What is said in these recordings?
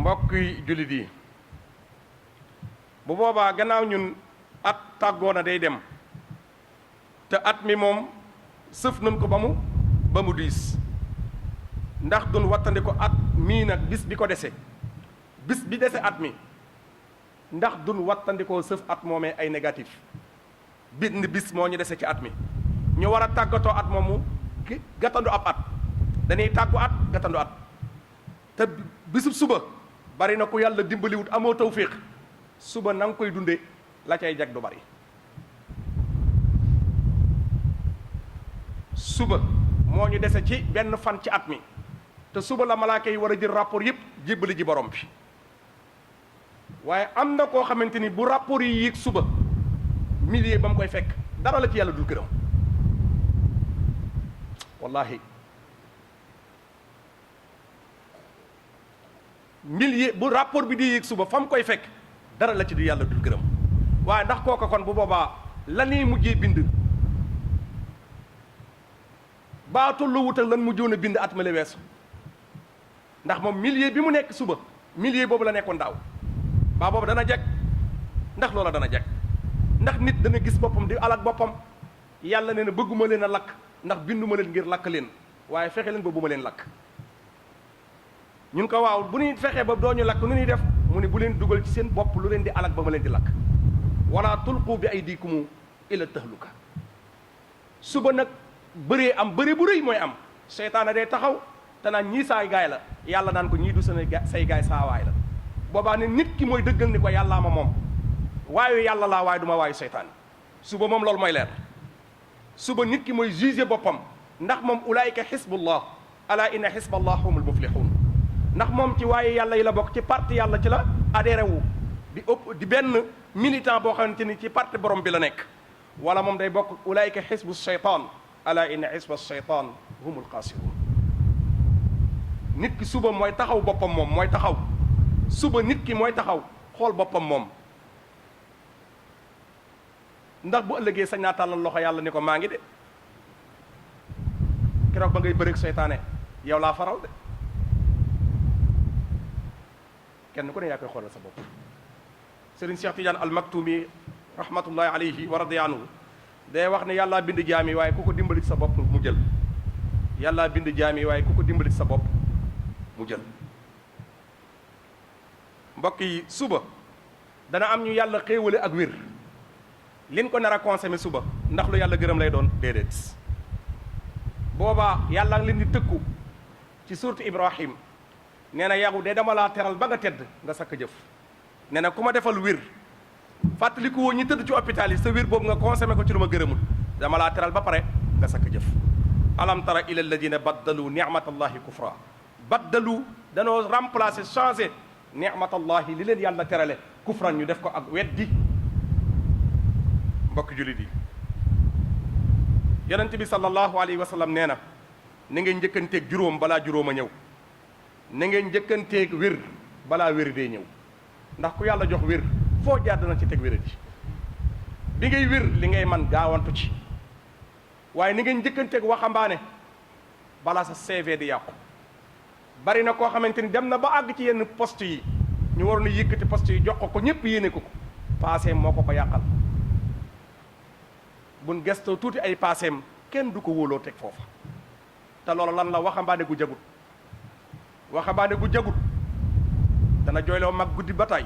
mbokki jullit yi bu boobaa gannaaw ñun at tàggoona day dem te at mi moom sëf nañ ko ba mu diis ndax dun wattandi ko at mii nag bis bi ko dese bis bi dese at mi ndax dun wattandikoo sëf at moomee ay négatif bind bis moo ñu dese ci at mi ñu war a tàggatoo at moomu gàttandu ab at dañuy tàggu at gàttandu at te bisub suba bari na ku yàlla dimbaliwut amoo tawfiq suba na nga koy dunde la cay jag du bari suba moo ñu dese ci benn fan ci at mi te suba la malaaka yi war a jël rapport yëpp jébbali ji borom bi waaye am na koo xamante ni bu rapport yi yéeg suba millier ba mu koy fekk dara la ci yàlla dul gërëm wallahi millier bu rapport bi di yéeg suba fa mu koy fekk dara la ci di yàlla dul gërëm waaye ndax kooka kon bu boobaa la ñuy mujjee bind baa tollu wutal lan mujjoon a bind at ma la weesu ndax moom millier bi mu nekk suba millier boobu la nekkoon daaw baa boobu dana jag ndax loola dana jag ndax nit dana gis boppam di alak boppam yàlla nee na bëgguma leen a lakk ndax binduma leen ngir lakk leen waaye fexe leen ba bu ma leen lakk ñun ko waaw bu ñuy fexee ba doo ñu lakk nu ñuy def mu ne bu leen dugal ci seen bopp lu leen di alak ba ma leen di lakk wala tulqu bi aydikum ila tahluka suba nag bëree am bëri bu rëy mooy am seytaane day taxaw te naan ñii saay gaay la yàlla naan ko ñii du say gaay saawaay la boobaa ne nit ki mooy dëggal ni ko yàllaa ma moom waaye yàlla laa waaye du ma waayu seytaane suba moom loolu mooy leer suba nit ki mooy juger boppam ndax moom ulaayika xisbullah ala inna xisballah humul muflihun ndax moom ci waaye yàlla yi la bokk ci parti yàlla ci la adhéré wu di benn militant boo xamante ni ci parti borom bi la nekk wala moom day bokk ulaayika xisbu shaytaan ala inna xisba shaytaan humul xaasirun nit ki suba mooy taxaw boppam moom mooy taxaw suba nit ki mooy taxaw xool boppam moom ndax bu ëllëgee sañ naa tàllal loxo yàlla ni ko maa ngi de keroog ba ngay bëreeg seytaane yow laa faral de kenn ku ne yaa koy xoolal sa bopp Serigne Cheikh Tidiane Al Maktoumi rahmatullahi alayhi wa radiya anhu day wax ne yàllaa bind jaam yi waaye ku ko dimbali ci sa bopp mu jël yàllaa bind jaam yi waaye ku ko dimbali ci sa bopp mu jël mbokk yi suba dana am ñu yàlla xéewale ak wér liñ ko nar a consommé suba ndax lu yàlla gërëm lay doon déedéet boobaa yàlla ngi leen di tëkku ci suurtu Ibrahim nee na yow de dama laa teral ba nga tedd nga sakk jëf nee na ku ma defal wér fàttaliku woo ñi tëdd ci hôpital yi sa wér boobu nga consommé ko ci lu ma gërëmul dama laa teral ba pare nga sakk jëf alam tara ila alladina baddalu nicmatallahi kufra baddalu danoo remplacer changé nicmatallahi li leen yàlla terale kufran ñu def ko ak weddi mbokk jullit yi yonent bi sallallahu alayhi wa sallam nee na na ngeen njëkkanteeg juróom balaa juróom a ñëw na ngeen njëkkanteeg wér balaa wér dee ñëw ndax ku yàlla jox wér foo jaar dana ci teg wéradi bi ngay wér li ngay man gaawantu ci waaye ni ngeen njëkkanteeg waxambaane balaa sa CV di yàqu bari na koo xamante ni dem na ba àgg ci yenn poste yi ñu waroon a yëkkati poste yi jox ko ñëpp yéene ko passé moo ko yàqal buñ gestoo tuuti ay passeem kenn du ko wóoloo teg foofa te loolu lan la waxambaane gu jagut waxambaane gu jagut dana jooyloo mag guddi ba tey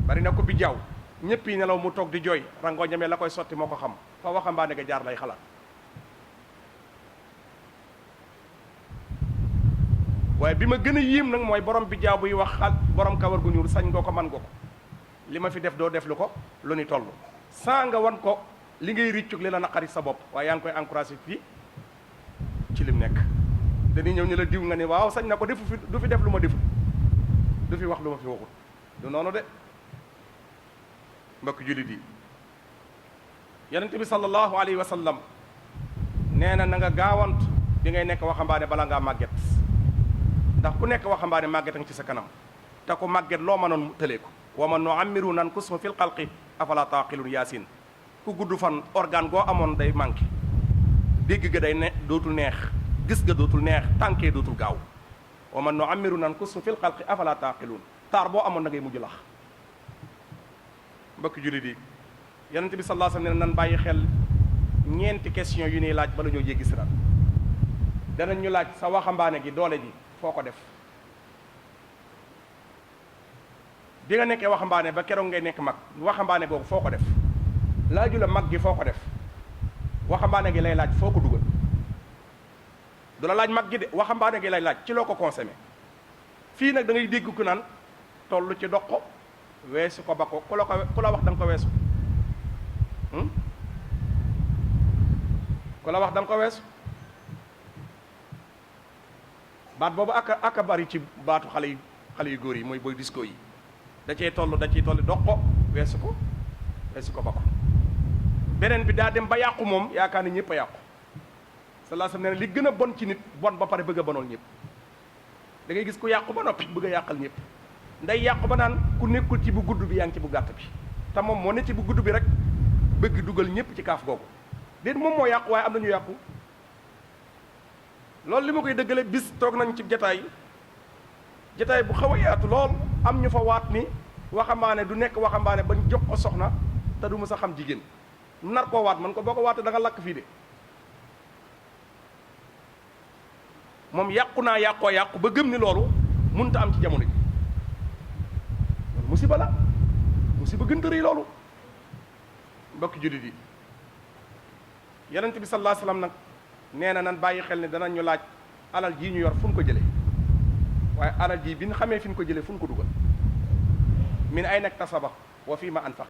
bari na ko bi jaaw ñëpp yi nelaw mu toog di jooy rangoo ñamee la koy sotti moo ko xam fa waxambaane ga jaar lay xalaat waaye bi ma gën a yéem nag mooy borom bi jaaw buy wax borom kawar gu ñuul sañ nga ko man nga ko li ma fi def doo def lu ko lu ni toll saa nga wan ko li ngay riccug li la naqari sa bopp waaye yaa ngi koy encouragé fii ci lim nekk dañuy ñëw ñu la diw nga ni waaw sañ na ko defu fi du fi def lu ma deful du fi wax lu ma fi waxul du noonu de mbokk jullit yi yonent bi sallallahu alayhi wa sallam nee na nga gaawant bi ngay nekk waxambaane bala ngaa màgget ndax ku nekk waxambaane màgget nga ci sa kanam te ku màgget loo mënoon tëlee ko wa man nu'ammiru nankusuhu fil xalqi afala taqilun yaasin ku gudd fan organe goo amoon day manqué dégg ga day ne dootul neex gis ga dootul neex tànkee dootul gaaw wa man nuammiru nankusu fil xalqi afala taaqiluun taar boo amoon na ngay mujj lax. mbokki jullit yi yonent bi sallallahu alayhi wa sallam ne nan bàyyi xel ñeenti question yu ñuy laaj bala ñoo jéggi siraat. danañ ñu laaj sa waxambaane gi doole ji foo ko def bi nga nekkee waxambaane ba keroog ngay nekk mag waxambaane googu foo ko def laaju la mag gi foo ko def waxambaane gi lay laaj foo ko dugal du la laaj mag gi de waxambaane gi lay laaj ci loo ko consommé. fii nag da ngay dégg ku naan toll ci dox ko weesu ko ba ko ku la wax da nga ko weesu ku la wax da nga ko weesu. baat boobu aka bari ci baatu xale yu góor yi mooy booy disco yi da ciy toll dox ko weesu ko ba ko. beneen bi daa dem ba yàqu moom yaakaar ni ñëpp a yàqu. sallallahu alayhi wasallam nee na li gën a bon ci nit bon ba pare bëgg a bonool ñëpp. da ngay gis ku yàqu ba noppi bëgg a yàqal ñëpp nday yàqu ba naan ku nekkul ci bu gudd bi yaa ngi ci bu gàtt bi te moom moo ne ci bu gudd bi rek bëgg dugal ñëpp ci kaaf googu déet moom moo yàqu waaye am na ñu yàqu. loolu li ma koy dëggale bis toog nañ ci jataay bu xaw a yaatu lool am ñu fa waat ni waxambaane du nekk waxambaane bañ jox ko soxna te du mës a xam jigéen nar koo waat man ko boo ko waatee da nga lakk fii de moom yàqu ba gëm ni loolu mënut a am ci jamono ji loolu musiba la musiba gën a rëy loolu. mbokki jullit yi yonent bi sallallahu alayhi wasallam nag nee na nan bàyyi xel ne danañ ñu laaj alal jii ñu yor fu ñu ko jëlee waaye alal jii bi ñu xamee fi ñu ko jëlee fu ñu ko dugal min ay nekk tasaba wa fii ma anfaq